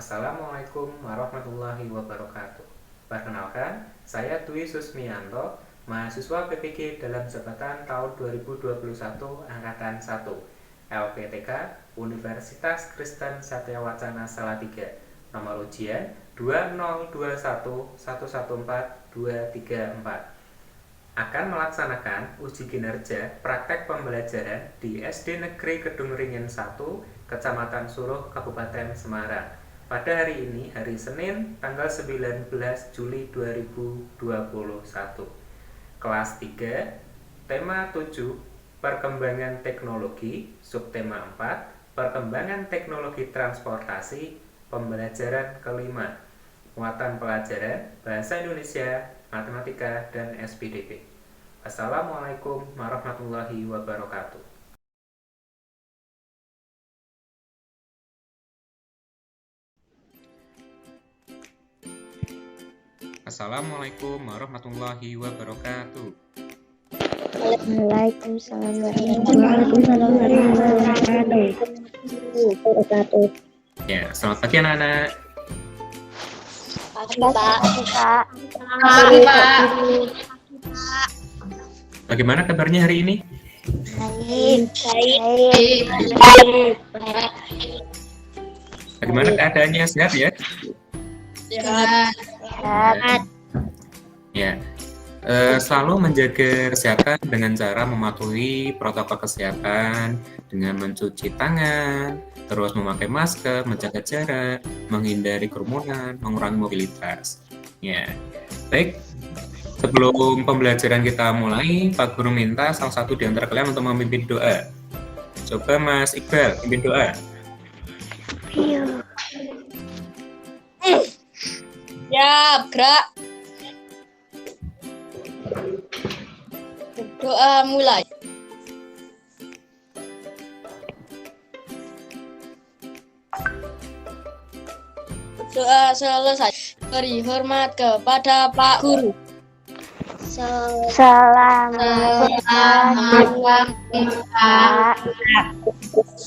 Assalamualaikum warahmatullahi wabarakatuh. Perkenalkan, saya Dwi Susmianto, mahasiswa PPG dalam jabatan tahun 2021 angkatan 1, LPTK Universitas Kristen Satya Wacana Salatiga. Nomor ujian 20211142234. Akan melaksanakan uji kinerja praktek pembelajaran di SD Negeri Kedung Ringin 1, Kecamatan Suruh, Kabupaten Semarang. Pada hari ini, hari Senin, tanggal 19 Juli 2021. Kelas 3, tema 7, Perkembangan Teknologi, subtema 4, Perkembangan Teknologi Transportasi, pembelajaran kelima. Muatan pelajaran Bahasa Indonesia, Matematika, dan SPDP. Assalamualaikum warahmatullahi wabarakatuh. Assalamualaikum warahmatullahi wabarakatuh. Waalaikumsalam warahmatullahi wabarakatuh. Ya, selamat pagi anak-anak. Pagi, Pak. Pagi, Pak. Bagaimana kabarnya hari ini? Baik. Bagaimana keadaannya? Sehat ya? Sehat. Ya. Selalu menjaga kesehatan dengan cara mematuhi protokol kesehatan dengan mencuci tangan, terus memakai masker, menjaga jarak, menghindari kerumunan, mengurangi mobilitas. Ya, baik. Sebelum pembelajaran kita mulai, Pak Guru minta salah satu di antara kalian untuk memimpin doa. Coba Mas Iqbal, pimpin doa. Siap, gerak. Doa mulai. Doa selesai. Beri hormat kepada Pak Guru. Selamat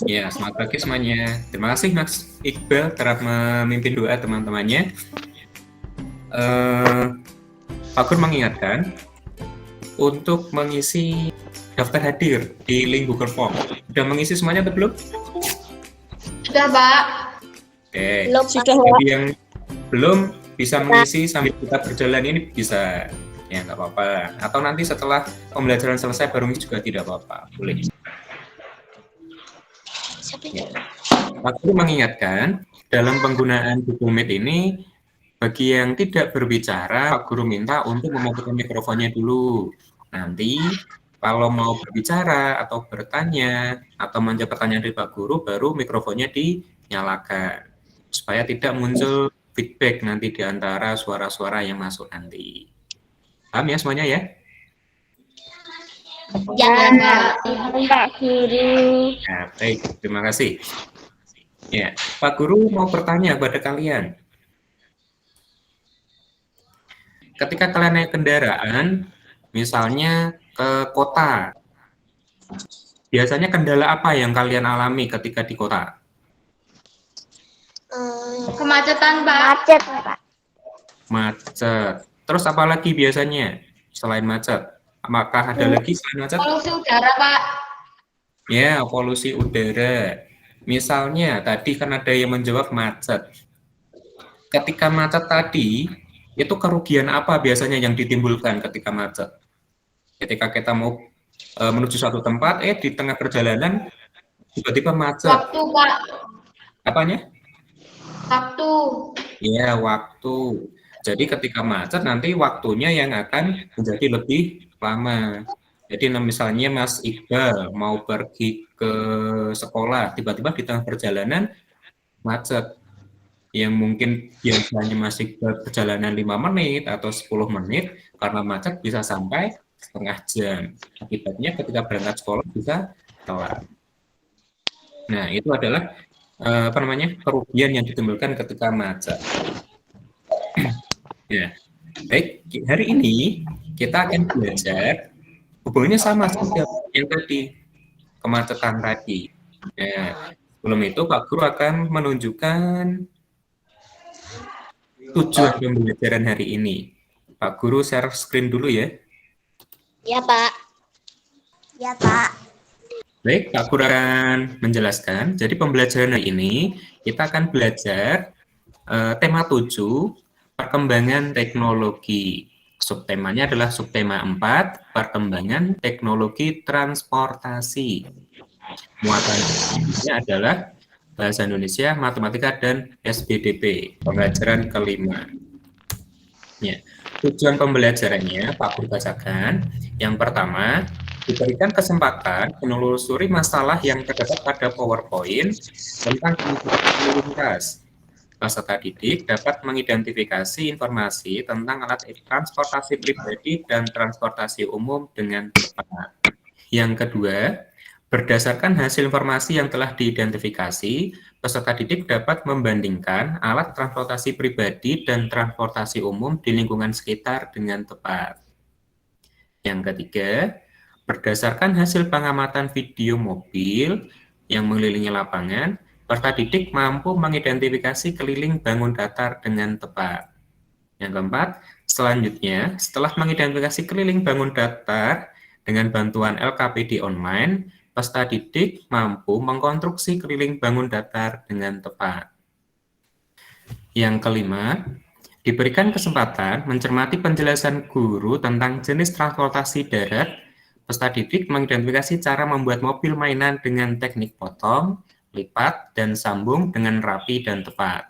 Ya, selamat pagi semuanya. Terima kasih Mas Iqbal telah memimpin doa teman-temannya. Pak Guru mengingatkan untuk mengisi daftar hadir di link Google Form. Sudah mengisi semuanya atau belum? Sudah, Pak. Oke. Sudah, Jadi yang belum bisa mengisi sambil kita berjalan ini bisa, ya nggak apa-apa. Atau nanti setelah pembelajaran selesai baru ngisi juga tidak apa-apa, boleh. Ya. Pak Guru mengingatkan dalam penggunaan Google Meet ini, bagi yang tidak berbicara, Pak Guru minta untuk mematikan mikrofonnya dulu. Nanti kalau mau berbicara atau bertanya atau menjawab pertanyaan dari Pak Guru, baru mikrofonnya dinyalakan supaya tidak muncul feedback nanti di antara suara-suara yang masuk nanti. Paham ya semuanya ya? Ya, Pak Guru. Ya, baik, terima kasih. Ya, Pak Guru mau bertanya pada kalian. Ketika kalian naik kendaraan, misalnya ke kota, biasanya kendala apa yang kalian alami ketika di kota? kemacetan, Pak. Macet, Pak. Macet. Terus apa lagi biasanya selain macet? Apakah ada lagi selain macet? Polusi udara, Pak. Ya, polusi udara. Misalnya, tadi kan ada yang menjawab macet. Ketika macet tadi, itu kerugian apa biasanya yang ditimbulkan ketika macet? Ketika kita mau menuju suatu tempat, di tengah perjalanan tiba-tiba macet. Waktu, Pak. Apanya? Waktu. Ya, waktu. Jadi ketika macet nanti waktunya yang akan menjadi lebih lama. Jadi misalnya Mas Iqbal mau pergi ke sekolah, tiba-tiba di tengah perjalanan macet. Yang mungkin biasanya Mas Iqbal perjalanan 5 menit atau 10 menit, karena macet bisa sampai setengah jam. Akibatnya ketika berangkat sekolah bisa telat. Nah, itu adalah kerugian yang ditimbulkan ketika macet. Ya, baik. Hari ini kita akan belajar hubungannya sama seperti yang tadi, kemacetan tadi. Ya, sebelum itu Pak Guru akan menunjukkan tujuan pembelajaran hari ini. Pak Guru share screen dulu ya. Ya, Pak. Ya, Pak. Baik, Pak Guru akan menjelaskan. Jadi pembelajaran hari ini kita akan belajar tema 7, perkembangan teknologi. Subtemanya adalah subtema 4, perkembangan teknologi transportasi. Muatannya adalah Bahasa Indonesia, Matematika, dan SBDP, pembelajaran kelima. Ya. Tujuan pembelajarannya, Pak Guru bacakan. Yang pertama, diberikan kesempatan menelusuri masalah yang terdapat pada PowerPoint tentang kebutuhan lalu lintas. Peserta didik dapat mengidentifikasi informasi tentang alat transportasi pribadi dan transportasi umum dengan tepat. Yang kedua, berdasarkan hasil informasi yang telah diidentifikasi, peserta didik dapat membandingkan alat transportasi pribadi dan transportasi umum di lingkungan sekitar dengan tepat. Yang ketiga, berdasarkan hasil pengamatan video mobil yang mengelilingi lapangan, peserta didik mampu mengidentifikasi keliling bangun datar dengan tepat. Yang keempat, selanjutnya, setelah mengidentifikasi keliling bangun datar dengan bantuan LKPD online, peserta didik mampu mengkonstruksi keliling bangun datar dengan tepat. Yang kelima, diberikan kesempatan mencermati penjelasan guru tentang jenis transportasi darat. Peserta didik mengidentifikasi cara membuat mobil mainan dengan teknik potong, lipat, dan sambung dengan rapi dan tepat.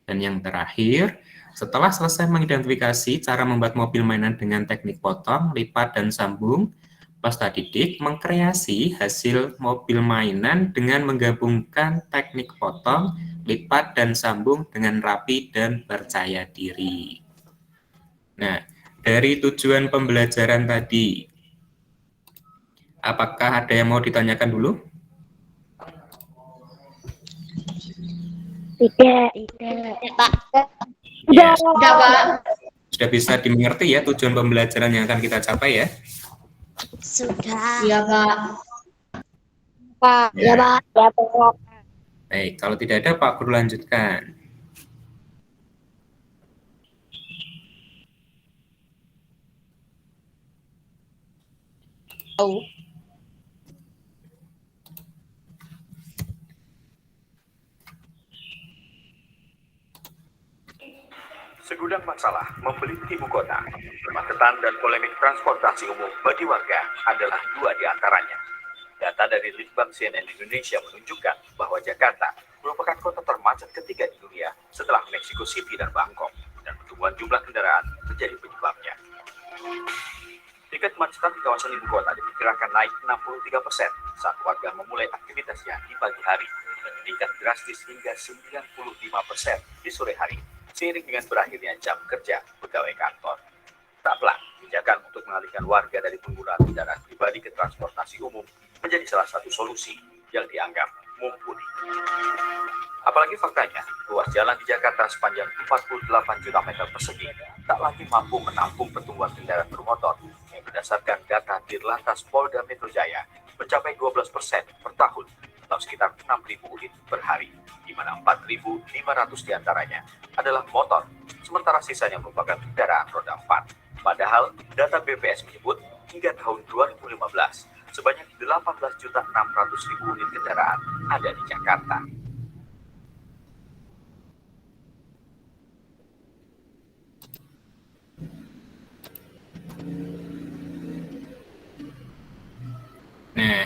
Dan yang terakhir, setelah selesai mengidentifikasi cara membuat mobil mainan dengan teknik potong, lipat, dan sambung, peserta didik mengkreasi hasil mobil mainan dengan menggabungkan teknik potong, lipat, dan sambung dengan rapi dan percaya diri. Nah, dari tujuan pembelajaran tadi, apakah ada yang mau ditanyakan dulu? Tidak. Pak. Ya, Sudah, Pak. sudah bisa dimengerti ya tujuan pembelajaran yang akan kita capai ya? Sudah. Iya, Pak. Pak. Ya, Pak. Ya, Pak. Baik, kalau tidak ada Pak Guru lanjutkan. Segudang masalah membeli ibu kota, kemacetan dan polemik transportasi umum bagi warga adalah dua di antaranya. Data dari Litbang CNN Indonesia menunjukkan bahwa Jakarta merupakan kota termacet ketiga di dunia setelah Mexico City dan Bangkok, dan pertumbuhan jumlah kendaraan menjadi penyebabnya. Tingkat kemacetan di kawasan ibu kota diperkirakan naik 63% saat warga memulai aktivitasnya di pagi hari, dan meningkat drastis hingga 95% di sore hari, seiring dengan berakhirnya jam kerja pegawai kantor. Tak pelak, kebijakan untuk mengalihkan warga dari penggunaan kendaraan pribadi ke transportasi umum menjadi salah satu solusi yang dianggap mumpuni. Apalagi faktanya, ruas jalan di Jakarta sepanjang 48 juta meter persegi tak lagi mampu menampung pertumbuhan kendaraan bermotor yang berdasarkan data Dirlantas Polda Metro Jaya mencapai 12% per tahun atau sekitar 6.000 unit per hari, di mana 4.500 diantaranya adalah motor, sementara sisanya merupakan kendaraan roda 4. Padahal data BPS menyebut hingga tahun 2015 sebanyak 18.600.000 unit kendaraan ada di Jakarta. Nah,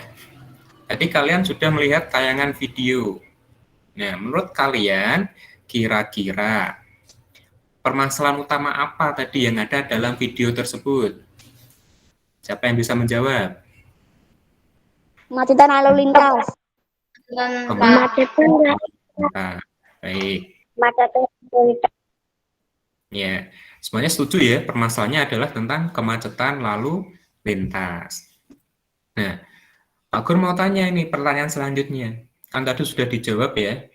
tadi kalian sudah melihat tayangan video. Nah, menurut kalian, kira-kira permasalahan utama apa tadi yang ada dalam video tersebut? Siapa yang bisa menjawab? Kemacetan lalu lintas. Dan Pak. Kemacetan Nah, baik. lalu lintas. Ya, semuanya setuju ya, permasalahannya adalah tentang kemacetan lalu lintas. Nah, Pak Gur mau tanya ini pertanyaan selanjutnya. Kan tadi sudah dijawab ya,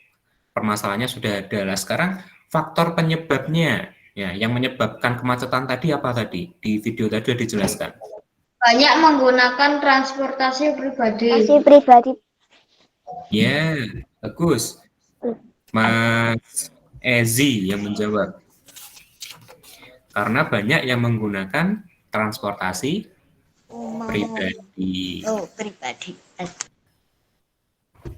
permasalahannya sudah ada. Lah sekarang faktor penyebabnya, ya, yang menyebabkan kemacetan tadi apa tadi? Di video tadi sudah dijelaskan. Banyak menggunakan transportasi pribadi. Transportasi pribadi. Ya, bagus. Mas Ezi yang menjawab. Karena banyak yang menggunakan transportasi pribadi. Oh, pribadi.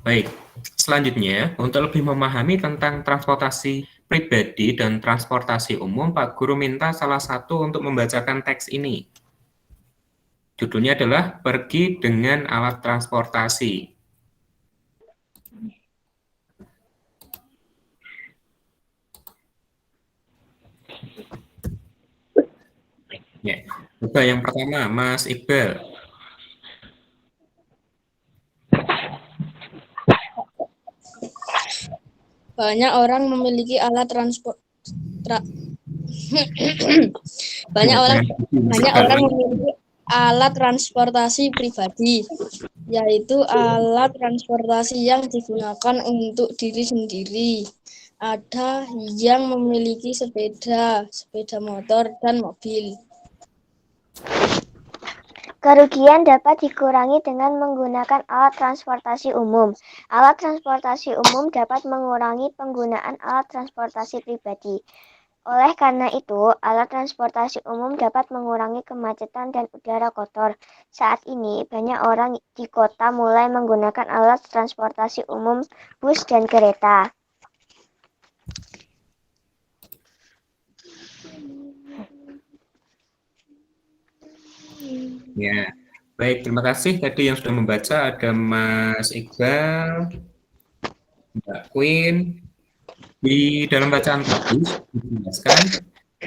Baik, selanjutnya untuk lebih memahami tentang transportasi pribadi dan transportasi umum, Pak Guru minta salah satu untuk membacakan teks ini. Judulnya adalah Pergi dengan Alat Transportasi. Ya, coba yang pertama, Mas Iqbal. Banyak orang memiliki alat banyak orang memiliki alat transportasi pribadi, yaitu alat transportasi yang digunakan untuk diri sendiri. Ada yang memiliki sepeda motor, dan mobil. Kerugian dapat dikurangi dengan menggunakan alat transportasi umum. Alat transportasi umum dapat mengurangi penggunaan alat transportasi pribadi. Oleh karena itu, alat transportasi umum dapat mengurangi kemacetan dan udara kotor. Saat ini, banyak orang di kota mulai menggunakan alat transportasi umum, bus dan kereta. Ya, baik, terima kasih tadi yang sudah membaca. Ada Mas Iqbal, Mbak Queen. Di dalam bacaan tadi dijelaskan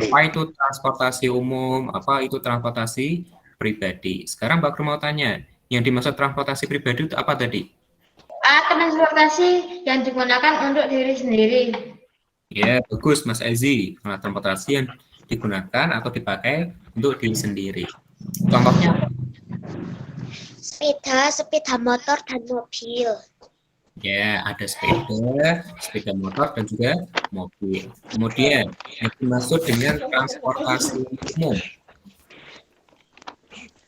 apa itu transportasi umum, apa itu transportasi pribadi. Sekarang Mbak Guru mau tanya, yang dimaksud transportasi pribadi itu apa tadi? Transportasi yang digunakan untuk diri sendiri. Ya, bagus Mas Ezi. Alat transportasi yang digunakan atau dipakai untuk diri sendiri. Contohnya apa? Sepeda motor dan mobil. Ya, ada sepeda motor, dan juga mobil. Kemudian, yang dimaksud dengan transportasi umum.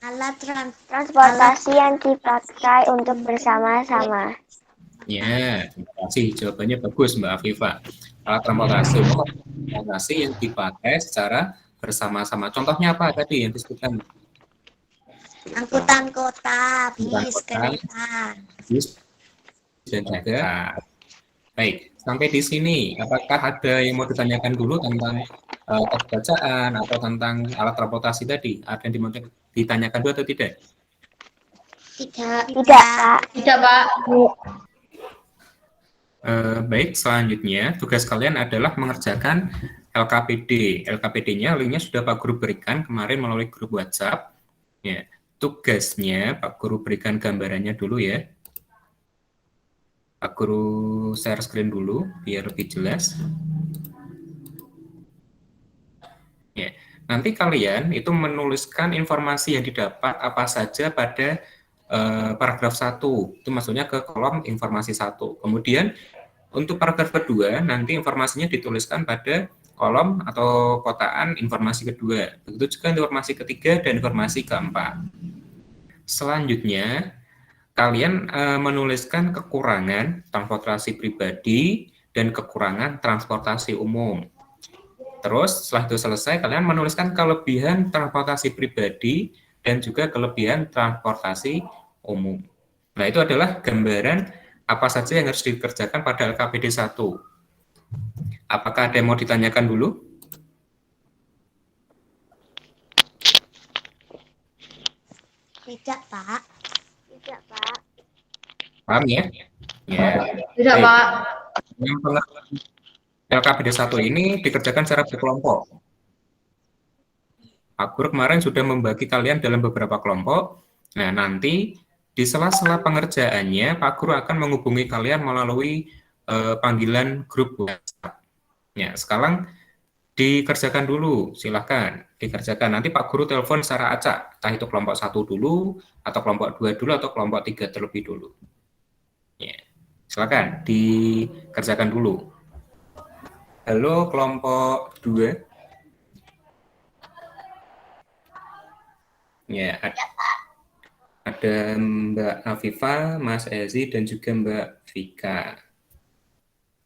Alat transportasi yang dipakai untuk bersama-sama. Ya, terima kasih. Jawabannya bagus, Mbak Afifa. Alat transportasi umum, transportasi yang dipakai secara bersama-sama. Contohnya apa tadi yang disebutkan? Angkutan kota, bis, Angkutan kota, kereta. Bis, dan juga. Baik, sampai di sini, apakah ada yang mau ditanyakan dulu tentang teks bacaan atau tentang alat transportasi tadi? Ada yang mau ditanyakan dulu atau tidak? Tidak, Pak. Tidak, Pak. Baik, selanjutnya tugas kalian adalah mengerjakan LKPD. LKPD-nya linknya sudah Pak Guru berikan kemarin melalui grup WhatsApp. Ya, tugasnya Pak Guru berikan gambarannya dulu ya. Pak Guru share screen dulu biar lebih jelas. Ya, nanti kalian itu menuliskan informasi yang didapat apa saja pada paragraf 1. Itu maksudnya ke kolom informasi 1. Kemudian untuk paragraf kedua, nanti informasinya dituliskan pada kolom atau kotaan informasi kedua. Begitu juga informasi ketiga dan informasi keempat. Selanjutnya, kalian menuliskan kekurangan transportasi pribadi dan kekurangan transportasi umum. Terus setelah itu selesai, kalian menuliskan kelebihan transportasi pribadi dan juga kelebihan transportasi umum. Nah, itu adalah gambaran apa saja yang harus dikerjakan pada LKPD 1. Apakah ada yang mau ditanyakan dulu? Tidak, Pak. Tidak, Pak. Paham ya? Ya. Tidak, Baik. Pak. Yang LKPD 1 ini dikerjakan secara berkelompok. Pak Guru kemarin sudah membagi kalian dalam beberapa kelompok. Nah, nanti di sela-sela pengerjaannya, Pak Guru akan menghubungi kalian melalui panggilan grup WhatsApp. Ya, sekarang dikerjakan dulu, silahkan dikerjakan. Nanti Pak Guru telepon secara acak, entah itu kelompok 1 dulu, atau kelompok 2 dulu, atau kelompok 3 terlebih dulu. Ya, silahkan dikerjakan dulu. Halo kelompok 2. Ya, ada Mbak Afifa, Mas Ezi, dan juga Mbak Vika.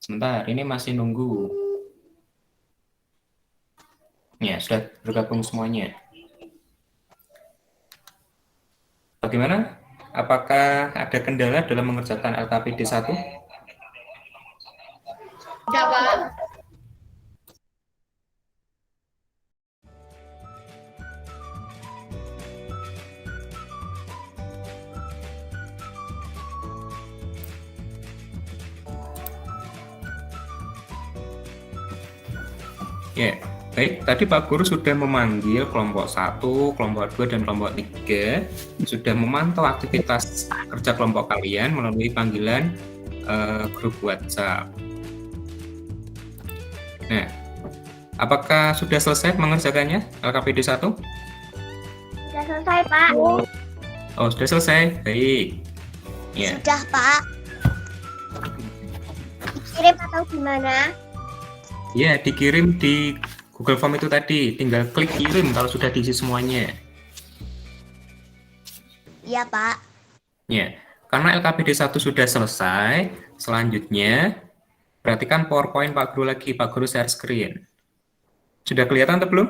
Sebentar, ini masih nunggu. Ya, sudah bergabung semuanya. Bagaimana? Apakah ada kendala dalam mengerjakan LKPD 1? Sudah, Pak. Ya, baik. Tadi Pak Guru sudah memanggil kelompok 1, kelompok 2, dan kelompok 3. Sudah memantau aktivitas kerja kelompok kalian melalui panggilan grup WhatsApp. Nah, apakah sudah selesai mengerjakannya LKPD 1? Sudah selesai, Pak. Oh, sudah selesai. Baik. Ya. Sudah, Pak. Kirim atau gimana? Ya, dikirim di Google Form itu tadi. Tinggal klik kirim kalau sudah diisi semuanya. Iya, Pak. Ya, karena LKPD 1 sudah selesai, selanjutnya perhatikan PowerPoint Pak Guru lagi. Pak Guru share screen. Sudah kelihatan atau belum?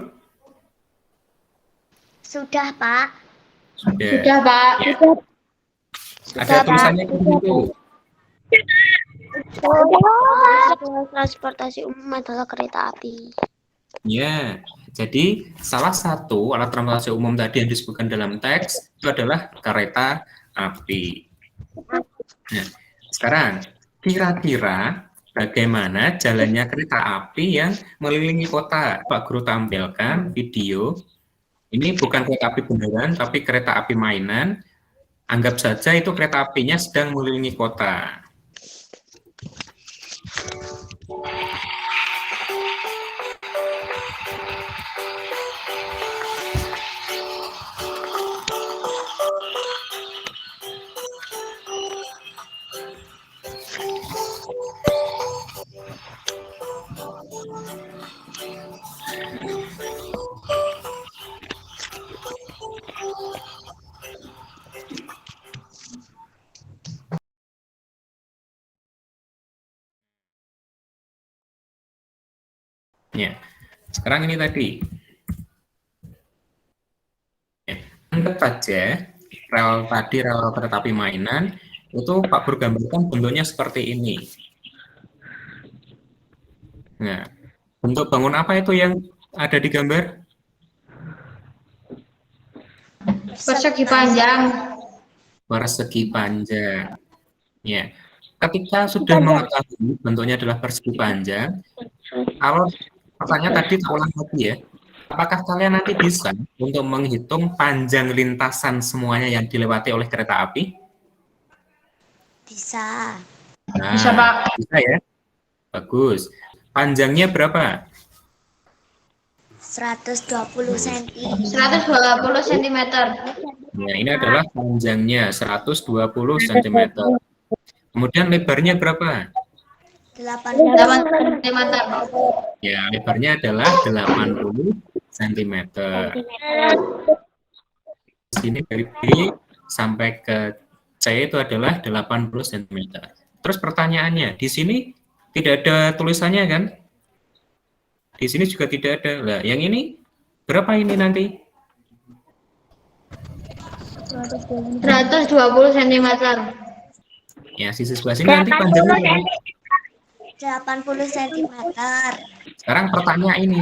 Sudah, Pak. Sudah. Sudah, Pak. Ya. Sudah, Ada tulisannya di situ. Transportasi umum adalah kereta api. Ya, jadi salah satu alat transportasi umum tadi yang disebutkan dalam teks itu adalah kereta api. Nah, sekarang kira-kira bagaimana jalannya kereta api yang mengelilingi kota? Pak Guru tampilkan video. Ini bukan kereta api beneran, tapi kereta api mainan. Anggap saja itu kereta apinya sedang mengelilingi kota. Ya, sekarang ini tadi. Ya, anggap saja rel kereta api mainan itu Pak Guru gambarkan bentuknya seperti ini. Nah, bentuk bangun apa itu yang ada di gambar? Persegi panjang. Persegi panjang. Ya, ketika sudah mengetahui bentuknya adalah persegi panjang, kalau pertanyaan tadi tak ulang lagi ya, apakah kalian nanti bisa untuk menghitung panjang lintasan semuanya yang dilewati oleh kereta api? Bisa. Nah, Bisa, Pak. bisa ya? Bagus. Panjangnya berapa? 120 cm. 120 cm. Nah, ini adalah panjangnya 120 cm. Kemudian lebarnya berapa? 8 cm. Ya, lebarnya adalah 80 cm. Di sini dari B sampai ke C itu adalah 80 cm. Terus pertanyaannya, di sini tidak ada tulisannya kan? Di sini juga tidak ada. Nah, yang ini berapa ini nanti? 120 cm. Ya, sisi sebelah sini nanti panjangnya berapa? 80 cm. Sekarang pertanyaan ini,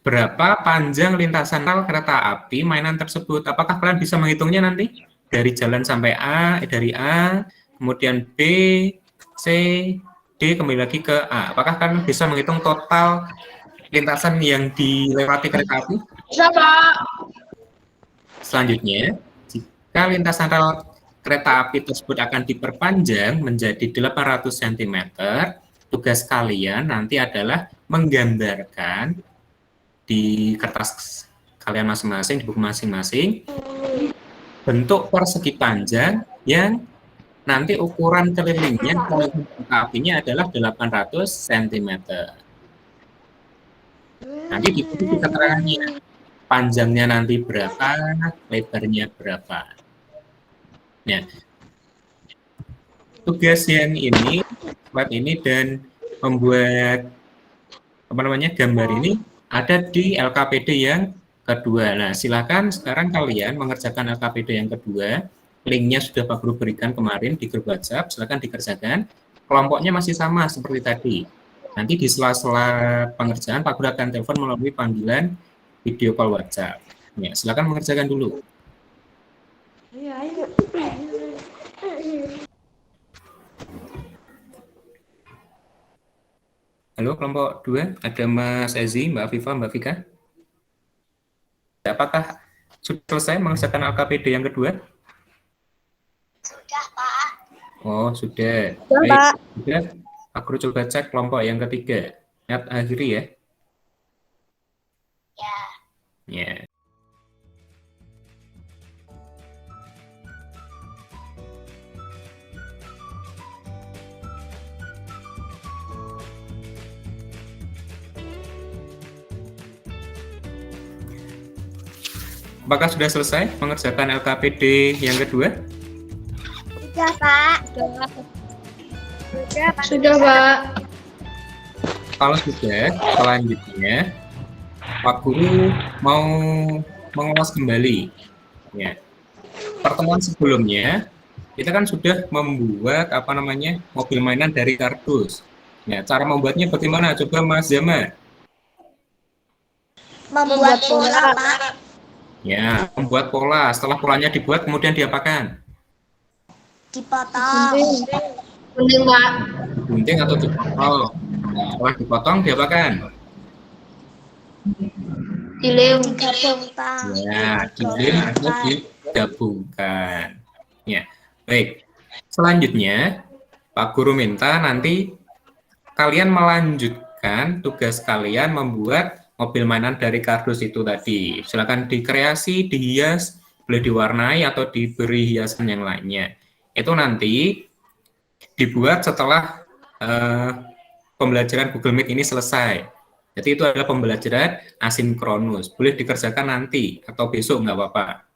berapa panjang lintasan rel kereta api mainan tersebut? Apakah kalian bisa menghitungnya nanti? Dari jalan sampai A, dari A, kemudian B, C, D, kembali lagi ke A. Apakah kalian bisa menghitung total lintasan yang dilewati kereta api? Bisa, Pak. Selanjutnya, jika lintasan rel kereta api tersebut akan diperpanjang menjadi 800 cm, tugas kalian nanti adalah menggambarkan di kertas kalian masing-masing, di buku masing-masing, bentuk persegi panjang yang nanti ukuran kelilingnya kereta apinya adalah 800 cm. Nanti diberi keterangannya, panjangnya nanti berapa, lebarnya berapa. Nah, tugas yang ini, buat ini dan membuat gambar ini ada di LKPD yang kedua. Nah, silakan sekarang kalian mengerjakan LKPD yang kedua. Linknya sudah Pak Guru berikan kemarin di grup WhatsApp. Silakan dikerjakan. Kelompoknya masih sama seperti tadi. Nanti di sela-sela pengerjaan Pak Guru akan telepon melalui panggilan video call WhatsApp. Ya, silakan mengerjakan dulu. Halo kelompok 2, ada Mas Ezi, Mbak Afifa, Mbak Vika. Apakah sudah selesai mengerjakan LKPD yang kedua? Sudah, Pak. Oh, sudah. Sudah, Baik, Pak. sudah. Pak Guru coba cek kelompok yang ketiga. Ingat akhiri ya. Ya. Ya. Apakah sudah selesai mengerjakan LKPD yang kedua? Sudah, Pak. Sudah, Pak. Sudah, Pak. Kalau sudah, selanjutnya Pak Guru mau mengulas kembali. Ya. Pertemuan sebelumnya kita kan sudah membuat mobil mainan dari kardus. Ya, cara membuatnya bagaimana? Coba Mas Zama. Membuat pola, Pak. Ya, membuat pola. Setelah polanya dibuat, kemudian diapakan? Dipotong. Gunting, Pak. Gunting atau dipotong. Setelah dipotong, diapakan? Dilem. Digabung, Pak. Ya, dilem atau digabungkan. Ya, baik. Selanjutnya, Pak Guru minta nanti kalian melanjutkan tugas kalian membuat mobil mainan dari kardus itu tadi. Silakan dikreasi, dihias, boleh diwarnai atau diberi hiasan yang lainnya. Itu nanti dibuat setelah pembelajaran Google Meet ini selesai. Jadi itu adalah pembelajaran asinkronus. Boleh dikerjakan nanti atau besok nggak apa-apa.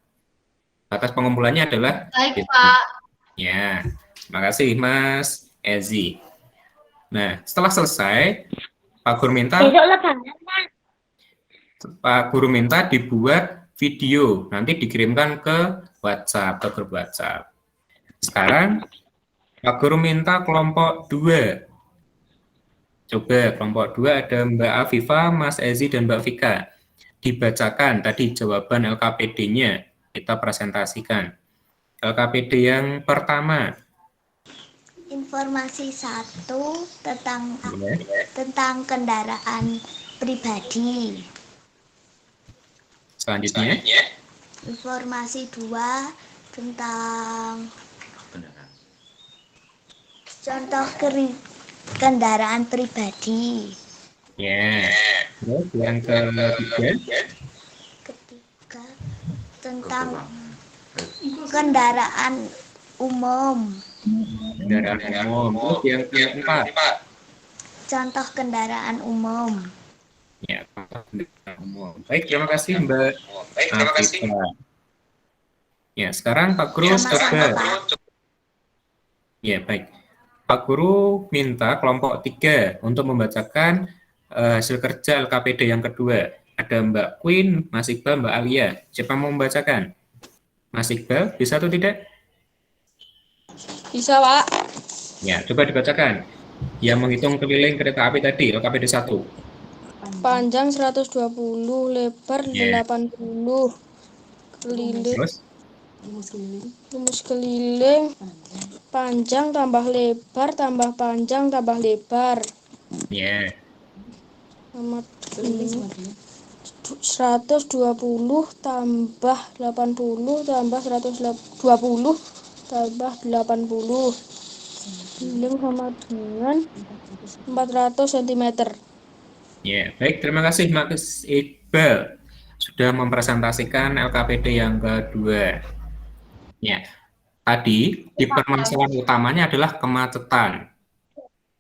Batas pengumpulannya adalah Baik, besok. Pak. Ya, terima kasih Mas Ezi. Nah, setelah selesai, Pak Guru minta Besok lebaran, Pak. Pak Guru minta dibuat video, nanti dikirimkan ke WhatsApp, ke grup WhatsApp. Sekarang Pak Guru minta kelompok 2. Coba kelompok 2 ada Mbak Afifa, Mas Ezi, dan Mbak Vika. Dibacakan tadi jawaban LKPD-nya, kita presentasikan. LKPD yang pertama. Informasi 1 tentang Ya. tentang kendaraan pribadi. Selanjutnya. Informasi 2 tentang contoh kendaraan pribadi. Ya. Terus yang ketiga. Ketiga tentang kendaraan umum. Kendaraan umum. Terus yang keempat. Contoh kendaraan umum. Ya, kendaraan umum. Baik, terima kasih Mbak Afifa. Ya, sekarang Pak Guru Sama-sama, coba. Pak. Ya, baik. Pak Guru minta kelompok 3 untuk membacakan hasil kerja LKPD yang kedua. Ada Mbak Queen, Mas Iqbal, Mbak Alia. Siapa mau membacakan? Mas Iqbal, bisa atau tidak? Bisa, Pak. Ya, coba dibacakan. Yang menghitung keliling kereta api tadi, LKPD 1. Panjang 120, lebar Ya. 80. Keliling, Terus? rumus keliling, panjang tambah lebar tambah panjang tambah lebar. Ya. Sama 120 tambah 80 tambah 120 tambah 80. Keliling sama dengan 400 cm. Ya, baik. Terima kasih Mas Iqbal sudah mempresentasikan LKPD yang kedua. Ya, tadi di permasalahan utamanya adalah kemacetan.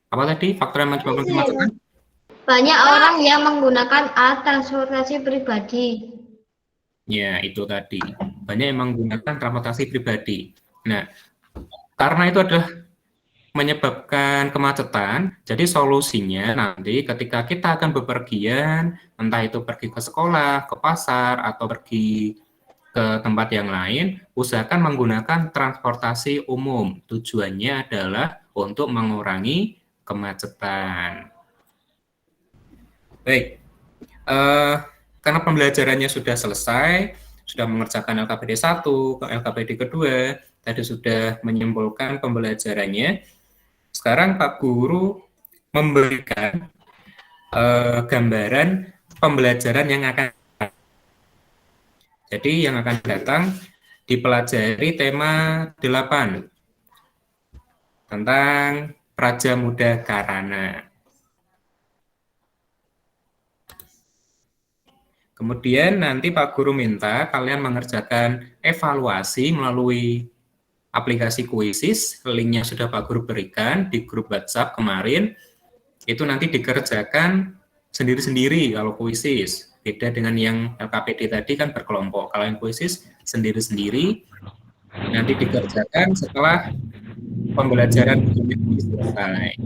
Apa tadi faktor yang menyebabkan kemacetan? Banyak orang yang menggunakan alat transportasi pribadi. Ya, itu tadi. Banyak yang menggunakan transportasi pribadi. Nah, karena itu adalah menyebabkan kemacetan. Jadi solusinya nanti ketika kita akan bepergian, entah itu pergi ke sekolah, ke pasar, atau pergi ke tempat yang lain, usahakan menggunakan transportasi umum. Tujuannya adalah untuk mengurangi kemacetan. Baik, karena pembelajarannya sudah selesai, sudah mengerjakan LKPD 1, LKPD kedua, tadi sudah menyimpulkan pembelajarannya. Sekarang Pak Guru memberikan gambaran pembelajaran yang akan datang. Jadi yang akan datang dipelajari tema 8 tentang Praja Muda Karana. Kemudian nanti Pak Guru minta kalian mengerjakan evaluasi melalui aplikasi Quizzes, linknya sudah Pak Guru berikan di grup WhatsApp kemarin. Itu nanti dikerjakan sendiri-sendiri kalau Quizzes. Beda dengan yang LKPD tadi kan berkelompok. Kalau yang Quizzes sendiri-sendiri, nanti dikerjakan setelah pembelajaran ini selesai.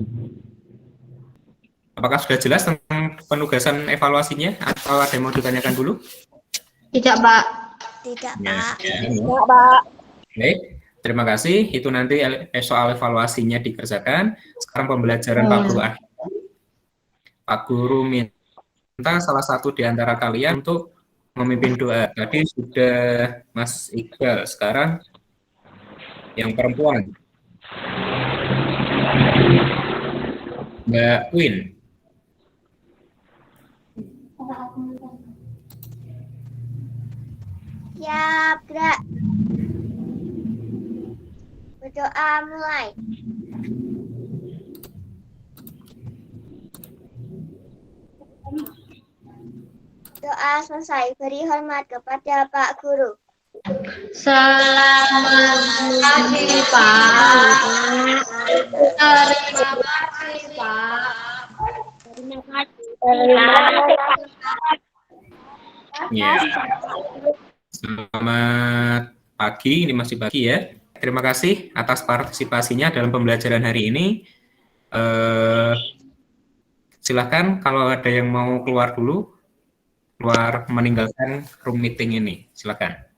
Apakah sudah jelas tentang penugasan evaluasinya atau ada yang mau ditanyakan dulu? Tidak, Pak. Tidak, Ya, Pak. ya. Ya, Pak. Baik, terima kasih. Itu nanti soal evaluasinya dikerjakan. Sekarang pembelajaran Pak Guru akhir. Pak Guru minta salah satu di antara kalian untuk memimpin doa. Tadi sudah Mas Iqbal, sekarang yang perempuan. Mbak Queen. Siap, gerak. Berdoa mulai. Doa selesai. Beri hormat kepada Pak Guru. Selamat pagi, Pak. Terima kasih, Pak. Ya. Selamat pagi, ini masih pagi ya. Terima kasih atas partisipasinya dalam pembelajaran hari ini. Silakan kalau ada yang mau keluar dulu, keluar meninggalkan room meeting ini. Silakan.